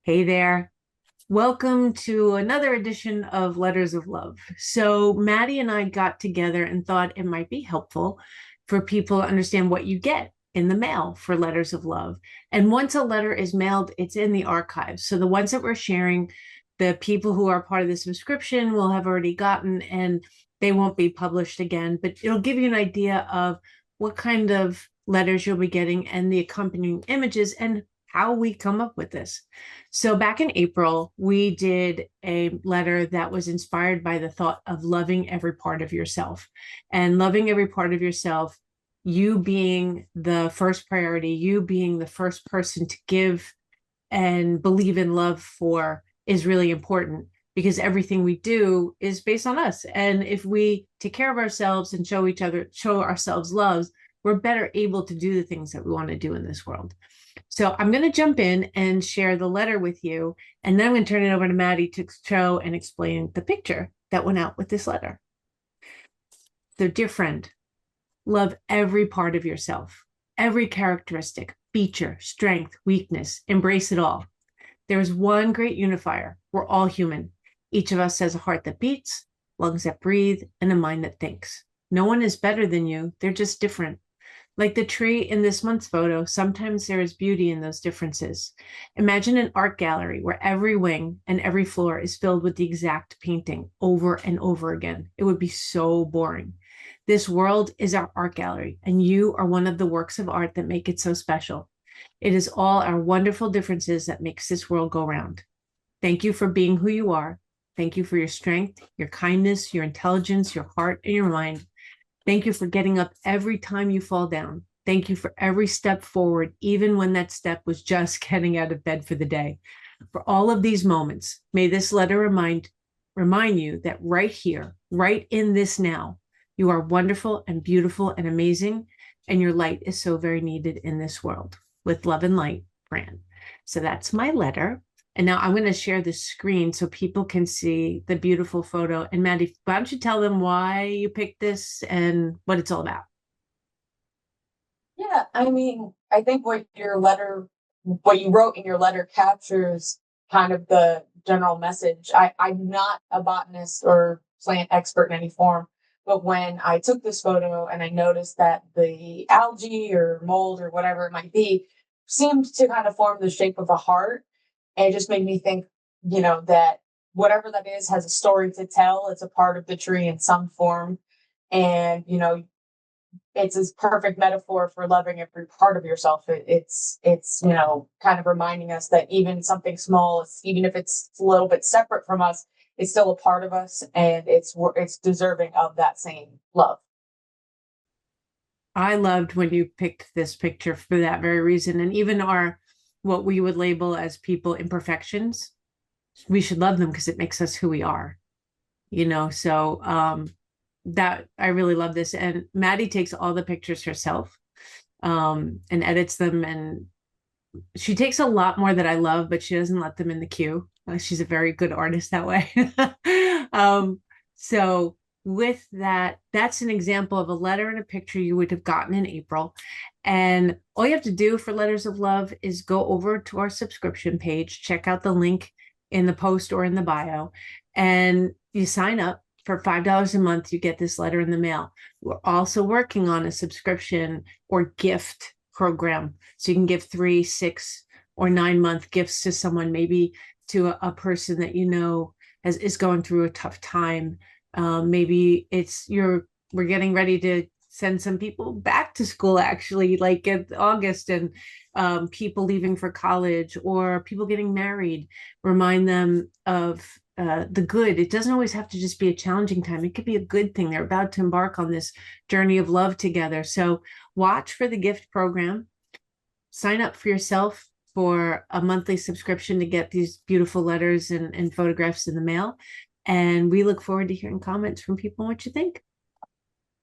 Hey there. Welcome to another edition of Letters of Love. So, Maddie and I got together and thought it might be helpful for people to understand what you get in the mail for Letters of Love. And once a letter is mailed, it's in the archives. So, the ones that we're sharing, the people who are part of the subscription will have already gotten, and they won't be published again. But it'll give you an idea of what kind of letters you'll be getting and the accompanying images and how we come up with this. So back in April, we did a letter that was inspired by the thought of loving every part of yourself and loving every part of yourself, you being the first priority, you being the first person to give and believe in love for is really important because everything we do is based on us. And if we take care of ourselves and show ourselves love, we're better able to do the things that we want to do in this world. So I'm going to jump in and share the letter with you, and then I'm going to turn it over to Maddie to show and explain the picture that went out with this letter. So, dear friend, love every part of yourself, every characteristic, feature, strength, weakness, embrace it all. There is one great unifier. We're all human. Each of us has a heart that beats, lungs that breathe, and a mind that thinks. No one is better than you. They're just different. Like the tree in this month's photo, sometimes there is beauty in those differences. Imagine an art gallery where every wing and every floor is filled with the exact painting over and over again. It would be so boring. This world is our art gallery, and you are one of the works of art that make it so special. It is all our wonderful differences that makes this world go round. Thank you for being who you are. Thank you for your strength, your kindness, your intelligence, your heart, and your mind. Thank you for getting up every time you fall down. Thank you for every step forward, even when that step was just getting out of bed for the day. For all of these moments, may this letter remind you that right here, right in this now, you are wonderful and beautiful and amazing, and your light is so very needed in this world. With love and light, Fran. So that's my letter. And now I'm going to share the screen so people can see the beautiful photo. And Maddie, why don't you tell them why you picked this and what it's all about? Yeah, I think what you wrote in your letter captures kind of the general message. I'm not a botanist or plant expert in any form, but when I took this photo and I noticed that the algae or mold or whatever it might be seemed to kind of form the shape of a heart, and it just made me think, that whatever that is has a story to tell. It's a part of the tree in some form. And, it's a perfect metaphor for loving every part of yourself. It's kind of reminding us that even something small, even if it's a little bit separate from us, it's still a part of us, and it's deserving of that same love. I loved when you picked this picture for that very reason. And even our, what we would label as people imperfections, we should love them because it makes us who we are, So that I really love this. And Maddie takes all the pictures herself and edits them. And she takes a lot more that I love, but she doesn't let them in the queue. She's a very good artist that way. um, so with that, that's an example of a letter and a picture you would have gotten in April. And all you have to do for Letters of Love is go over to our subscription page, check out the link in the post or in the bio, and you sign up for $5 a month. You get this letter in the mail. We're also working on a subscription or gift program. So you can give 3, 6, or 9-month gifts to someone, maybe to a person that is going through a tough time. Maybe we're getting ready to send some people back to school, actually, like in August, and people leaving for college or people getting married. Remind them of the good. It doesn't always have to just be a challenging time. It could be a good thing. They're about to embark on this journey of love together. So watch for the gift program. Sign up for yourself for a monthly subscription to get these beautiful letters and photographs in the mail. And we look forward to hearing comments from people on what you think.